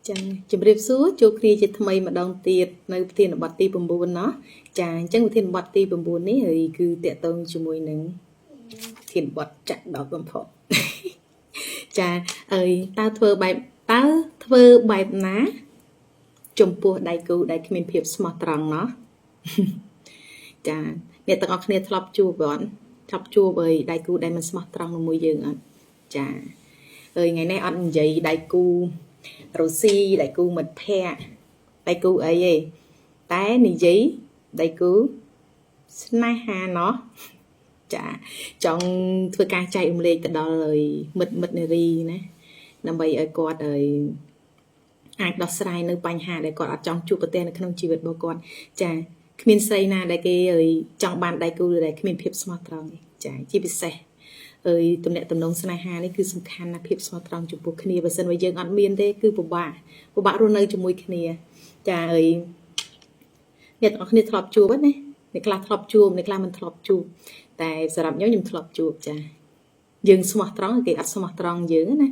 ចាជំរាបសួរជួបគ្នាជាថ្មីម្ដងទៀតនៅប្រធានបទទី9ណោះចាអញ្ចឹងប្រធានបទទី9នេះហើយគឺតកតងជាមួយនឹងប្រធានបទចាក់ដកបំផុតចាហើយតើធ្វើបែបណាចំពោះដៃគូដែលគ្មានភាពស្មោះត្រង់ណោះចាអ្នកទាំងអស់គ្នាធ្លាប់ជួបអត់ធ្លាប់ជួបអីដៃគូដែលមិនស្មោះត្រង់ជាមួយយើងអត់ចាហើយថ្ងៃនេះអត់និយាយដៃគូរ៉ូស៊ីដៃគូមិត្តភ័ក្តិដៃគូអីទេតែនិយាយដៃគូស្នេហាណោះចាចង់ធ្វើការចែករំលែកទៅដល់មិត្តនារីណាដើម្បីឲ្យគាត់អាចដោះស្រាយនៅបញ្ហាដែលគាត់អត់ចង់ជួបប្រទះនៅក្នុងជីវិតរបស់គាត់ចាគ្មានស្រីណាដែលគេចង់បានដៃគូដែលគ្មានភាពស្មោះត្រង់ទេចាជាពិសេសទំនាក់ទំនងស្នេហានេះគឺសំខាន់ណាស់ភាពស្មោះត្រង់ចំពោះគ្នាបើសិនបើយើងអត់មានទេគឺពិបាករស់នៅជាមួយគ្នាចាអ្នកទាំងអស់គ្នាធ្លាប់ជួបណាអ្នកខ្លះធ្លាប់ជួបអ្នកខ្លះមិនធ្លាប់ជួបតែសម្រាប់ខ្ញុំធ្លាប់ជួបចាយើងស្មោះត្រង់គេអត់ស្មោះត្រង់យើងណា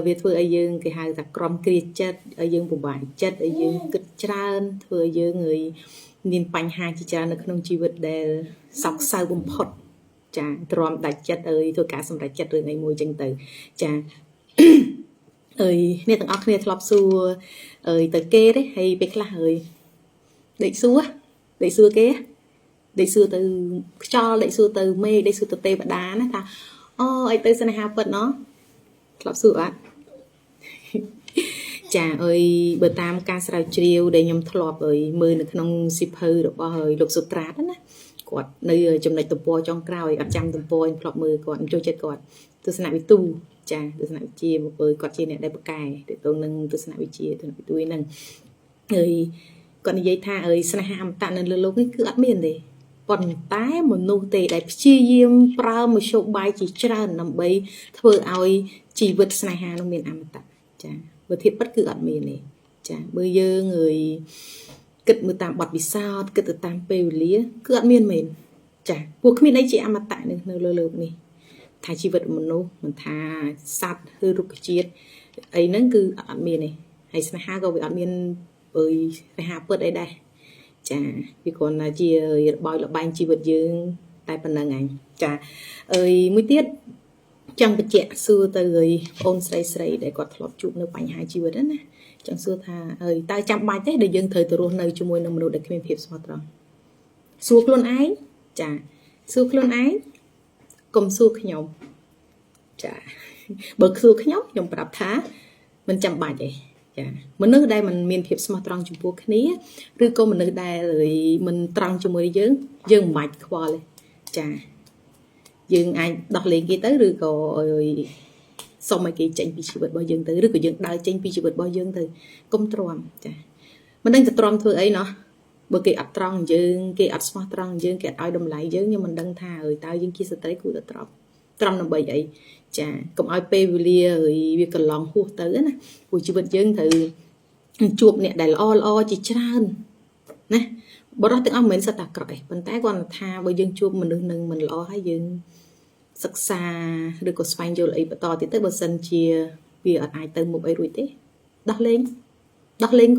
វាធ្វើឲ្យយើងគេហៅថាក្រំគ្រាចិត្តឲ្យយើងពិបាកចិត្តឲ្យយើងគិតច្រើនធ្វើឲ្យយើងមានបញ្ហាជាច្រើននៅក្នុងជីវិតដែលសោកសៅបំផុតចាទ្រាំដាច់ចិត្តធ្វើការសម្រេចចិត្តរឿងអីមួយចឹងទៅចាអ្នកទាំងអស់គ្នាធ្លាប់សួរទៅគេទេហើយពេលខ្លះដេកសួរគេដេកសួរទៅខ្យល់ដេកសួរទៅមេឃដេកសួរទៅទេវតាណាថាអូអីទៅស្នេហាពិតណោះធ្លាប់សួរអត់ចាបើតាមការស្រាវជ្រាវដែលខ្ញុំធ្លាប់មើលនៅក្នុងសៀវភៅរបស់លោកសុត្រាតណាគាត់នៅចំណុចទំព័រចុងក្រោយអត់ចាំទំព័រខ្ញុំធ្លាប់មើលគាត់ចូលចិត្តគាត់ទស្សនវិទូចាទស្សនវិជ្ជាគាត់ជាអ្នកដែលបកកែទៅទៅនឹងទស្សនវិជ្ជាទស្សនវិទូហ្នឹងហើយគាត់និយាយថាស្នេហាអមតៈនៅលើโลกនេះគឺអត់មានទេប៉ុន្តែមនុស្សទេដែលព្យាយាមប្រើមធ្យោបាយជាច្រើនដើម្បីធ្វើឲ្យជីវិតស្នេហានោះមានអមតៈចាបើធៀបពិតគឺអត់មានទេចាបើយើងគិតមើលតាមបទពិសោធន៍គិតទៅតាមពេលវេលាគឺអត់មានមែនចាពួកគ្មានអីជាអមតៈនៅលើโลกនេះថាជីវិតមនុស្សមិនថាសត្វឬរុក្ខជាតិអីហ្នឹងគឺអត់មានទេហើយស្នេហាក៏វាអត់មានស្នេហាពិតអីដែរចាវាគ្រាន់តែជារបបលបែងជីវិតយើងតែប៉ុណ្្នឹងឯងចាមួយទៀតចង់បញ្ជាក់សួរទៅអូនស្រីដែលគាត់ធ្លាប់ជួបនៅបញ្ហាជីវិតណាចង់សួរថាតើចាំបាច់ទេដែលយើងត្រូវទៅរស់នៅជាមួយនឹងមនុស្សដែលគ្មានភាពស្មោះត្រង់សួរខ្លួនឯងចាសួរខ្លួនឯងកុំសួរខ្ញុំចាបើសួរខ្ញុំប្រាប់ថាមិនចាំបាច់ទេចាមនុស្សដែលមិនមានភាពស្មោះត្រង់ចំពោះគ្នាឬក៏មនុស្សដែលមិនត្រង់ជាមួយយើងមិនបាច់ខ្វល់ទេចាយើងអាចដោះលែងគេទៅឬក៏សុំឲ្យគេចេញពីជីវិតរបស់យើងទៅឬក៏យើងដើរចេញពីជីវិតរបស់យើងទៅកុំទ្រាំចាមិនដឹងទៅទ្រាំធ្វើអីណោះបើគេអត់ត្រង់យើងគេអត់ស្មោះត្រង់យើងគេអត់ឲ្យតម្លៃយើងខ្ញុំមិនដឹងថាតើយើងជាស្ត្រីគួរតែទ្រាំដើម្បីអីចាកុំឲ្យពេលវេលាវាកន្លងហួសទៅណាព្រោះជីវិតយើងត្រូវជួបអ្នកដែលល្អជាច្រើនណាបរិសុទ្ធទាំងអស់មិនមែនសិតតែអាក្រក់ទេប៉ុន្តែគាត់ថាបើយើងជួបមនុស្សនឹងមិនល្អហើយយើងសិក្សាឬក៏ស្វែងយល់អីបន្តទៀតទៅបើសិនជាវាអត់អាចទៅមុខអីរួចទេដោះលែង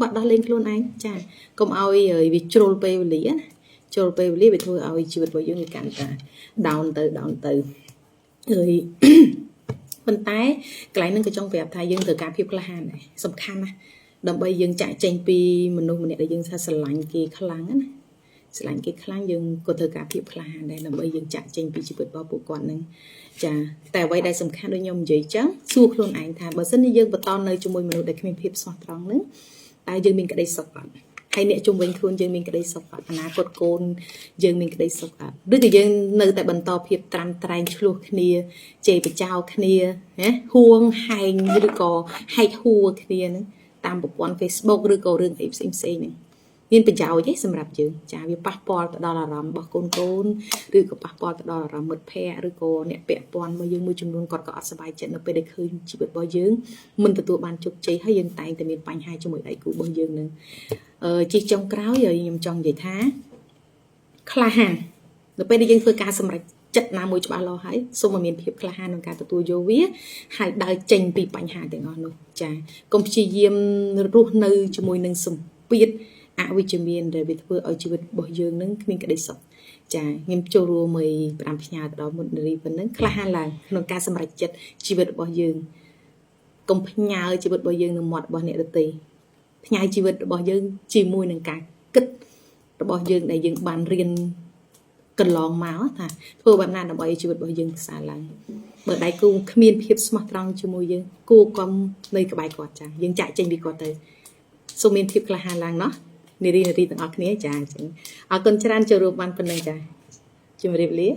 គាត់ដោះលែងខ្លួនឯងចាកុំឲ្យវាជ្រុលពេលវេលាណាជ្រុលពេលវេលាវាធ្វើឲ្យជីវិតរបស់យើងវាកាន់តែ down ទៅប៉ុន្តែកន្លែងហ្នឹងក៏ចង់ប្រាប់ថាយើងត្រូវការភាពក្លាហានដែរសំខាន់ណាស់ដើម្បីយើងចាក់ចេញពីមនុស្សម្នាក់ដែលយើងថាស្រឡាញ់គេខ្លាំងណាស្រឡាញ់គេខ្លាំងយើងក៏ត្រូវការភាពក្លាហានដែរដើម្បីយើងចាក់ចេញពីជីវិតរបស់ពួកគាត់ហ្នឹងចាតែអ្វីដែលសំខាន់ដូចខ្ញុំនិយាយចឹងសួរខ្លួនឯងថាបើសិនជាយើងបន្តនៅជាមួយមនុស្សដែលគ្មានភាពស្មោះត្រង់ហ្នឹងតើយើងមានក្តីសុខអត់ហើយអ្នកជុំវិញខ្លួនយើងមានក្តីសុខអត់អនាគតកូនយើងមានក្តីសុខអត់ឬក៏យើងនៅតែបន្តភាពត្រាំត្រែងឆ្លោះគ្នាជេរបចោគ្នាណាហួងហែងឬក៏ហែកហួរគ្នាហ្នឹងតាមប្រព័ន្ធ Facebook ឬក៏រឿងអីផ្សេងហ្នឹងមានប្រយោជន៍ទេសម្រាប់យើងចាវាប៉ះពាល់ទៅដល់អារម្មណ៍របស់កូនឬក៏ប៉ះពាល់ទៅដល់អារម្មណ៍មិត្តភ័ក្តិឬក៏អ្នកពាក់ព័ន្ធរបស់យើងមួយចំនួនគាត់ក៏អត់សប្បាយចិត្តនៅពេលដែលឃើញជីវិតរបស់យើងមិនទទួលបានជោគជ័យហើយយើងតែងតែមានបញ្ហាជាមួយដៃគូរបស់យើងនឹងជាចុងក្រោយខ្ញុំចង់និយាយថាក្លាហាននៅពេលដែលយើងធ្វើការសម្រេច ចិត្តណាមួយច្បាស់លាស់ហើយសូមឲ្យមានភាពក្លាហានក្នុងការទទួលយកវាហើយដើរចេញពីបញ្ហាទាំងអស់នោះចាកុំព្យាយាមរស់នៅជាមួយនឹងសម្ពាធអវិជ្ជមានដែលវាធ្វើឲ្យជីវិតរបស់យើងនឹងគ្មានក្តីសុខចាខ្ញុំចូលរួមឲ្យផ្ដាំផ្ញើទៅដល់មុននារីប៉ុណ្ណឹងក្លាហានឡើងក្នុងការសម្រេចចិត្តជីវិតរបស់យើងកុំផ្ញើជីវិតរបស់យើងនឹងមាត់របស់អ្នកដទៃផ្ញើជីវិតរបស់យើងជាមួយនឹងការគិតរបស់យើងដែលយើងបានរៀនកន្លងមកថាធ្វើបែបណាដើម្បីឲ្យជីវិតរបស់យើងប្រសើរឡើងបើដៃគូគ្មានភាពស្មោះត្រង់ជាមួយយើងគួរកុំនៅក្បែរគាត់ចាយើងចាក់ចេញពីគាត់ទៅសូមមានភាពក្លាហានឡើងណោះនារីទាំងអស់គ្នាចាអញ្ចឹងអរគុណច្រើនចូលរួមបានប៉ុណ្្នឹងចាជម្រាបលា